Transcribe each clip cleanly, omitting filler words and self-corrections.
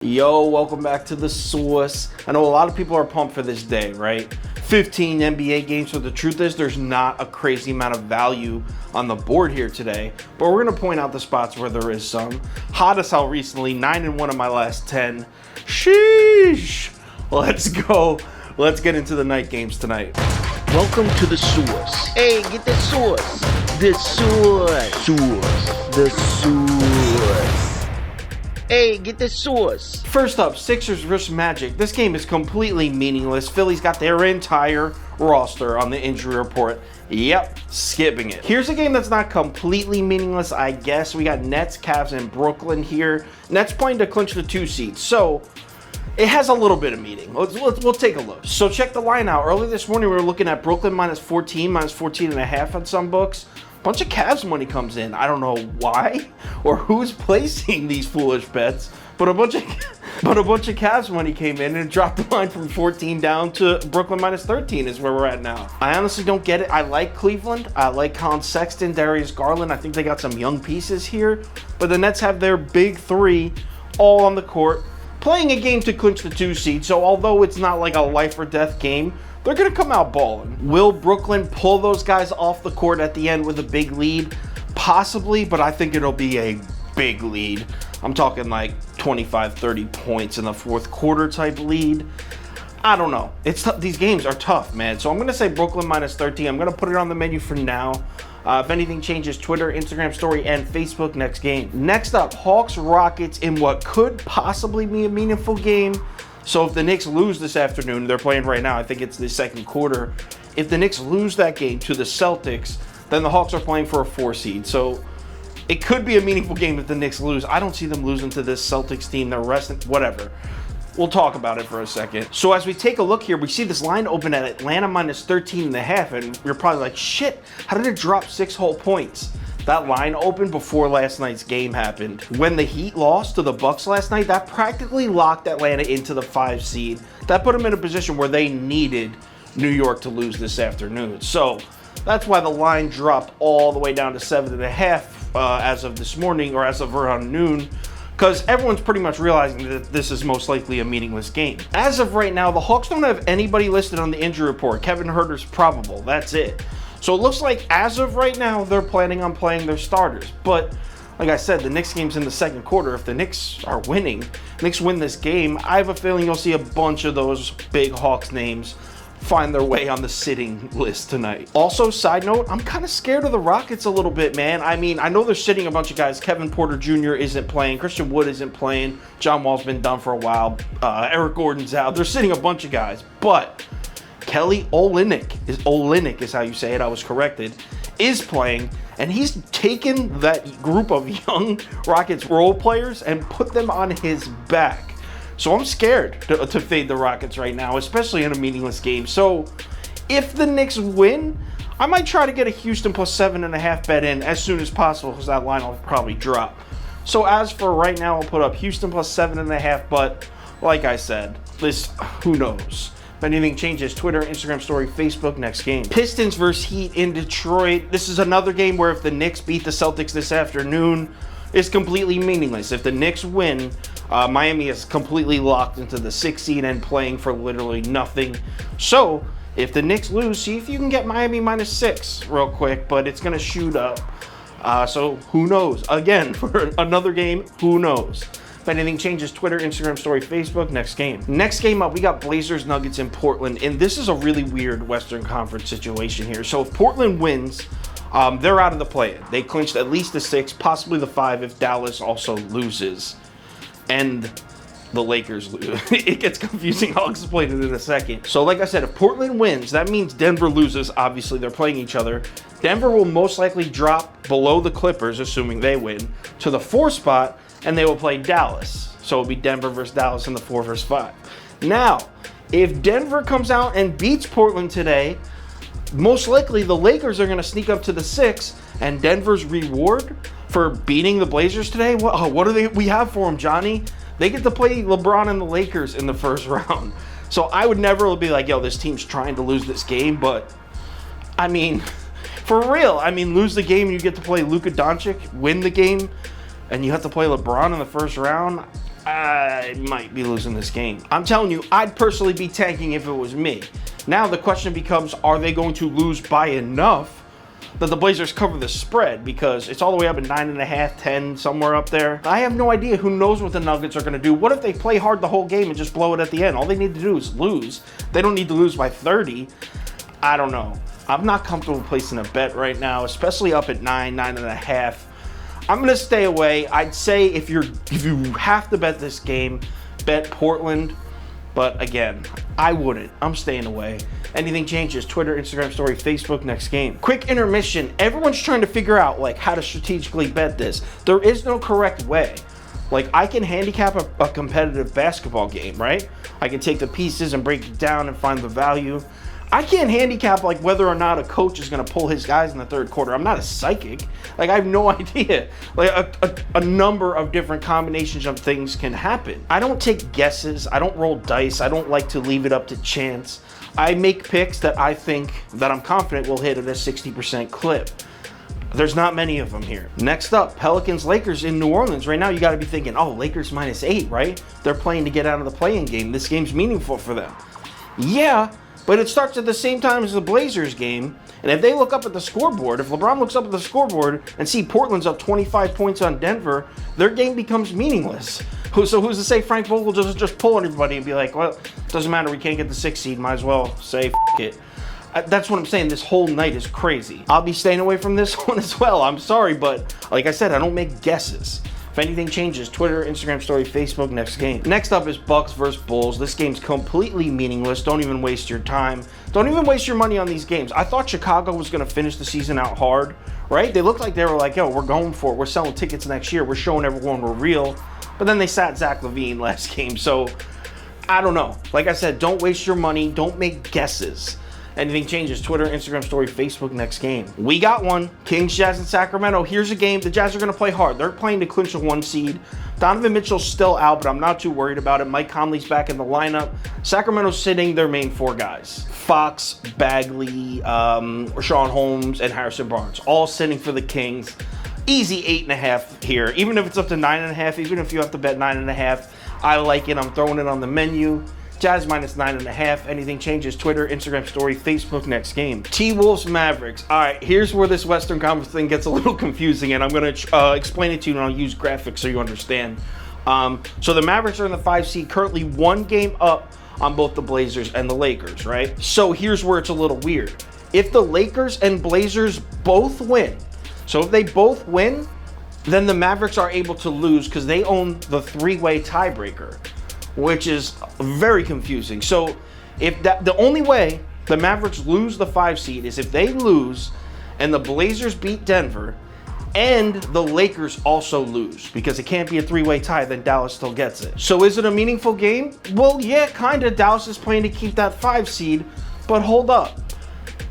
Yo, welcome back to The Source. I know a lot of people are pumped for this day, right? 15 NBA games, so the truth is there's not a crazy amount of value on the board here today, but we're going to point out the spots where there is some. Hottest out recently, 9-1 of my last 10. Sheesh! Let's go. Let's get into the night games tonight. Welcome to The Source. Hey, get the source. The source. The source. Hey, get the source. First up, Sixers vs. Magic. This game is completely meaningless. Philly's got their entire roster on the injury report. Yep, skipping it. Here's a game that's not completely meaningless, I guess. We got Nets, Cavs, and Brooklyn here. Nets playing to clinch the 2 seed. So it has a little bit of meaning. We'll take a look. So check the line out. Early this morning, we were looking at Brooklyn -14, -14.5 on some books. Bunch of Cavs money comes in. I don't know why or who's placing these foolish bets, but a bunch of Cavs money came in and it dropped the line from 14 down to Brooklyn -13 is where we're at now. I honestly don't get it. I like Cleveland. I like Colin Sexton, Darius Garland. I think they got some young pieces here, but the Nets have their big three all on the court, playing a game to clinch the 2 seed. So although it's not like a life or death game, they're going to come out balling. Will Brooklyn pull those guys off the court at the end with a big lead? Possibly, but I think it'll be a big lead. I'm talking like 25, 30 points in the fourth quarter type lead. I don't know. It's tough. These games are tough, man. So I'm going to say Brooklyn -13. I'm going to put it on the menu for now. If anything changes, Twitter, Instagram story, and Facebook next game. Next up, Hawks Rockets in what could possibly be a meaningful game. So if the Knicks lose this afternoon, they're playing right now, I think it's the second quarter. If the Knicks lose that game to the Celtics, then the Hawks are playing for a 4 seed. So it could be a meaningful game if the Knicks lose. I don't see them losing to this Celtics team. They're resting, whatever. We'll talk about it for a second. So as we take a look here, we see this line open at Atlanta -13.5, and you're probably like, shit, how did it drop 6 whole points? That line opened before last night's game happened. When the Heat lost to the Bucks last night, that practically locked Atlanta into the 5 seed. That put them in a position where they needed New York to lose this afternoon. So that's why the line dropped all the way down to 7.5 as of this morning, or as of around noon, because everyone's pretty much realizing that this is most likely a meaningless game. As of right now, the Hawks don't have anybody listed on the injury report. Kevin Huerter's probable. That's it. So it looks like as of right now, they're planning on playing their starters. But like I said, the Knicks game's in the second quarter. If the Knicks are winning, Knicks win this game, I have a feeling you'll see a bunch of those big Hawks names find their way on the sitting list tonight. Also, side note, I'm kind of scared of the Rockets a little bit, man. I mean, I know they're sitting a bunch of guys. Kevin Porter Jr. isn't playing. Christian Wood isn't playing. John Wall's been done for a while. Eric Gordon's out. They're sitting a bunch of guys. But Kelly Olynyk is how you say it, I was corrected, is playing, and he's taken that group of young Rockets role players and put them on his back. So I'm scared to fade the Rockets right now, especially in a meaningless game. So if the Knicks win, I might try to get a Houston +7.5 bet in as soon as possible, because that line will probably drop. So as for right now, I'll put up Houston +7.5, but like I said, who knows? If anything changes, Twitter, Instagram story, Facebook next game. Pistons versus Heat in Detroit. This is another game where if the Knicks beat the Celtics this afternoon, it's completely meaningless. If the Knicks win, Miami is completely locked into the 6th seed and playing for literally nothing. So if the Knicks lose, see if you can get Miami -6 real quick, but it's going to shoot up. So who knows? Again, for another game, who knows? If anything changes, Twitter, Instagram story, Facebook, next game. Next game up, we got Blazers Nuggets in Portland, and this is a really weird Western Conference situation here. So if Portland wins, they're out of the play-in. They clinched at least the 6, possibly the 5 if Dallas also loses. And the Lakers lose. It gets confusing. I'll explain it in a second. So like I said, if Portland wins, that means Denver loses. Obviously, they're playing each other. Denver will most likely drop below the Clippers, assuming they win, to the 4 spot, and they will play Dallas. So it'll be Denver versus Dallas in the 4 versus 5. Now, if Denver comes out and beats Portland today, most likely the Lakers are going to sneak up to the 6, and Denver's reward for beating the Blazers today, what do we have for them, Johnny? They get to play LeBron and the Lakers in the first round. So I would never be like, yo, this team's trying to lose this game, but I mean, for real, lose the game and you get to play Luka Doncic, win the game, and you have to play LeBron in the first round. I might be losing this game. I'm telling you, I'd personally be tanking if it was me. Now the question becomes, are they going to lose by enough that the Blazers cover the spread? Because it's all the way up at 9.5, 10, somewhere up there. I have no idea. Who knows what the Nuggets are going to do? What if they play hard the whole game and just blow it at the end? All they need to do is lose. They don't need to lose by 30. I don't know. I'm not comfortable placing a bet right now, especially up at 9, 9.5. I'm going to stay away. I'd say if you have to bet this game, bet Portland. But again, I wouldn't. I'm staying away. Anything changes, Twitter, Instagram story, Facebook, next game. Quick intermission. Everyone's trying to figure out like how to strategically bet this. There is no correct way. Like, I can handicap a competitive basketball game, right? I can take the pieces and break it down and find the value. I can't handicap like whether or not a coach is going to pull his guys in the third quarter. I'm not a psychic. Like, I have no idea. Like, a number of different combinations of things can happen. I don't take guesses. I don't roll dice. I don't like to leave it up to chance. I make picks that I think that I'm confident will hit at a 60% clip. There's not many of them here. Next up, Pelicans, Lakers in New Orleans. Right now, you got to be thinking, oh, Lakers -8, right? They're playing to get out of the play-in game. This game's meaningful for them. Yeah, but it starts at the same time as the Blazers game. And if they look up at the scoreboard, if LeBron looks up at the scoreboard and see Portland's up 25 points on Denver, their game becomes meaningless. So who's to say Frank Vogel just pull everybody and be like, well, doesn't matter, we can't get the 6th seed, might as well say f it. That's what I'm saying. This whole night is crazy. I'll be staying away from this one as well. I'm sorry, but like I said, I don't make guesses. If anything changes, Twitter, Instagram story, Facebook, next game. Next up is Bucks versus Bulls. This game's completely meaningless. Don't even waste your time. Don't even waste your money on these games. I thought Chicago was going to finish the season out hard, right? They looked like they were like, yo, we're going for it. We're selling tickets next year. We're showing everyone we're real. But then they sat Zach LaVine last game. So I don't know. Like I said, don't waste your money. Don't make guesses. Anything changes, Twitter, Instagram story, Facebook, next game. We got one. Kings, Jazz, and Sacramento. Here's a game. The Jazz are going to play hard. They're playing to clinch a 1 seed. Donovan Mitchell's still out, but I'm not too worried about it. Mike Conley's back in the lineup. Sacramento's sitting their main 4 guys. Fox, Bagley, Rashawn Holmes, and Harrison Barnes. All sitting for the Kings. Easy 8.5 here. Even if it's up to 9.5, even if you have to bet 9.5, I like it. I'm throwing it on the menu. Jazz -9.5. Anything changes, Twitter, Instagram story, Facebook, next game. T-Wolves, Mavericks. All right, here's where this Western Conference thing gets a little confusing, and I'm going to explain it to you, and I'll use graphics so you understand. So the Mavericks are in the 5 seed, currently 1 game up on both the Blazers and the Lakers, right? So here's where it's a little weird. If the Lakers and Blazers both win, so if they both win, then the Mavericks are able to lose because they own the 3-way tiebreaker, which is very confusing. So if the only way the Mavericks lose the 5 seed is if they lose and the Blazers beat Denver and the Lakers also lose, because it can't be a 3-way tie, then Dallas still gets it. So is it a meaningful game? Well, yeah, kind of. Dallas is playing to keep that 5 seed, but hold up.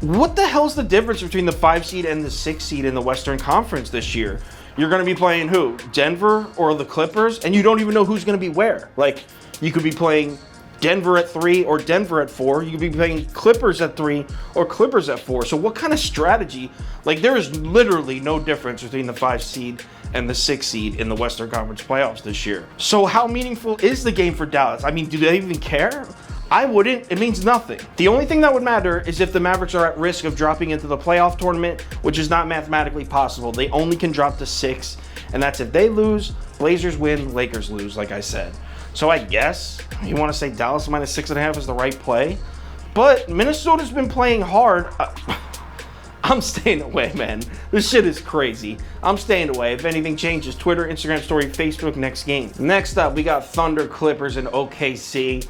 What the hell's the difference between the 5 seed and the 6 seed in the Western Conference this year? You're going to be playing who? Denver or the Clippers? And you don't even know who's going to be where. Like, you could be playing Denver at 3 or Denver at 4. You could be playing Clippers at 3 or Clippers at 4. So what kind of strategy? Like, there is literally no difference between the 5 seed and the 6 seed in the Western Conference playoffs this year. So how meaningful is the game for Dallas? I mean, do they even care? I wouldn't. It means nothing. The only thing that would matter is if the Mavericks are at risk of dropping into the playoff tournament, which is not mathematically possible. They only can drop to 6, and that's if they lose, Blazers win, Lakers lose, like I said. So I guess you want to say Dallas -6.5 is the right play, but Minnesota's been playing hard. I'm staying away, man. This shit is crazy. I'm staying away. If anything changes, Twitter, Instagram story, Facebook, next game. Next up, we got Thunder, Clippers, and OKC.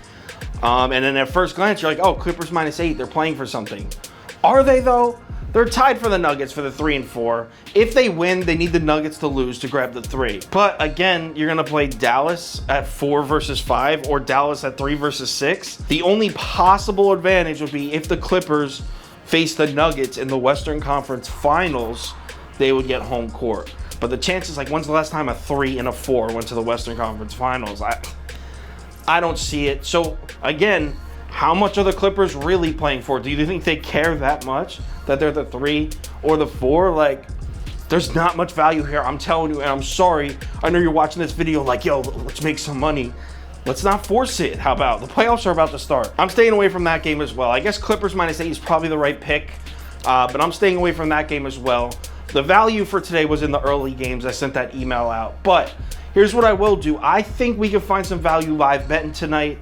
And then at first glance, you're like, oh, Clippers -8. They're playing for something. Are they, though? They're tied for the Nuggets for the 3 and 4. If they win, they need the Nuggets to lose to grab the 3. But again, you're going to play Dallas at 4 versus 5 or Dallas at 3 versus 6. The only possible advantage would be if the Clippers face the Nuggets in the Western Conference Finals, they would get home court. But the chances, like, when's the last time a 3 and a 4 went to the Western Conference Finals? I don't see it. So again, how much are the Clippers really playing for? Do you think they care that much that they're the 3 or the 4? Like, There's not much value here, I'm telling you, and I'm sorry. I know you're watching this video like, yo, let's make some money. Let's not force it. How about? The playoffs are about to start. I'm staying away from that game as well. I guess Clippers -8 is probably the right pick, but I'm staying away from that game as well. The value for today was in the early games. I sent that email out. But here's what I will do. I think we can find some value live betting tonight.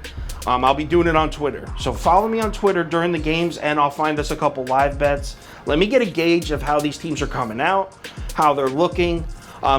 I'll be doing it on Twitter. So follow me on Twitter during the games, and I'll find us a couple live bets. Let me get a gauge of how these teams are coming out, how they're looking.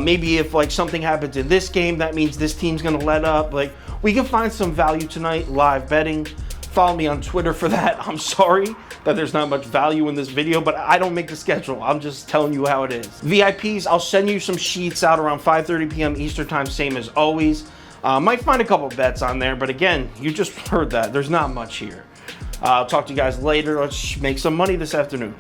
Maybe if like something happens in this game, that means this team's gonna let up. Like, we can find some value tonight, live betting. Follow me on Twitter for that. I'm sorry that there's not much value in this video, but I don't make the schedule. I'm just telling you how it is. VIPs, I'll send you some sheets out around 5:30 p.m. Eastern time, same as always. Might find a couple bets on there, but again, you just heard that. There's not much here. I'll talk to you guys later. Let's make some money this afternoon.